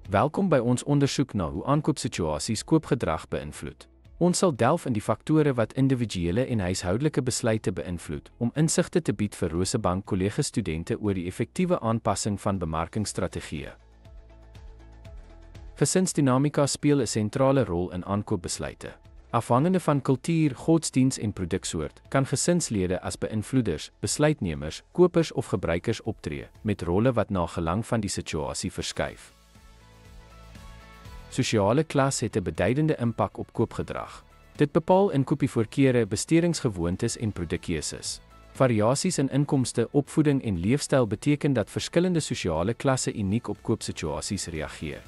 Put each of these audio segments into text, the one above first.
Welkom by ons ondersoek na hoe aankoopsituasies koopgedrag beïnvloed. Ons sal delf in die faktore wat individuele en huishoudelike besluite beïnvloed, om insigte te bied vir Rosebank kollega-studente oor die effektiewe aanpassing van bemarkingsstrategieë. Gesinsdinamika speel 'n sentrale rol in aankoopbesluite. Afhangende van kultuur, godsdiens en produksoort, kan gesinslede as beïnvloeders, besluitnemers, kopers of gebruikers optree, met rolle wat na gelang van die situasie verskuif. Sosiale klas het 'n beduidende impak op koopgedrag. Dit bepaal inkoopievoorkeure, bestedingsgewoontes en produkkeuses. Variasies in inkomste, opvoeding en leefstyl beteken dat verskillende sosiale klasse uniek op koopsituasies reageer.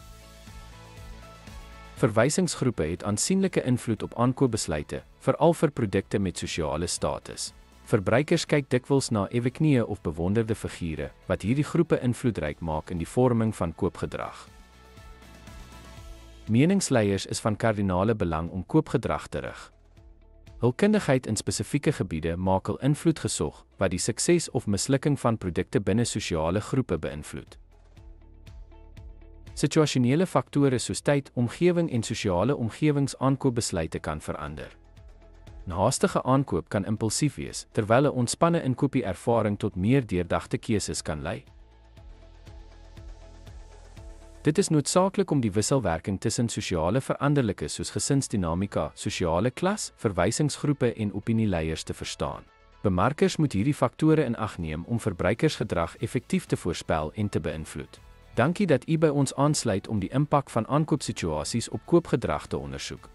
Verwysingsgroepe het aansienlike invloed op aankoopbesluite, veral vir produkte met sosiale status. Verbruikers kyk dikwels na eweknieë of bewonderde figure, wat hierdie groepe invloedryk maak in die vorming van koopgedrag. Meningsleiers is van kardinale belang om koopgedrag te rig. Hul kundigheid in spesifieke gebiede maak hul invloed gesog, wat die sukses of mislukking van produkte binne sosiale groepe beïnvloed. Situasionele faktore soos tyd, omgewing en sosiale omgewings aankoopbesluite kan verander. 'n Haastige aankoop kan impulsief wees, terwyl 'n ontspanne inkopieervaring tot meer deurdagte keuses kan lei. Dit is noodsaaklik om die wisselwerking tussen sosiale veranderlikes soos gesinsdinamika, sosiale klas, verwysingsgroepe en opinieleiers te verstaan. Bemarkers moet hierdie faktore in ag neem om verbruikersgedrag effektief te voorspel en te beïnvloed. Dankie dat u by ons aansluit om die impak van aankoopsituasies op koopgedrag te ondersoek.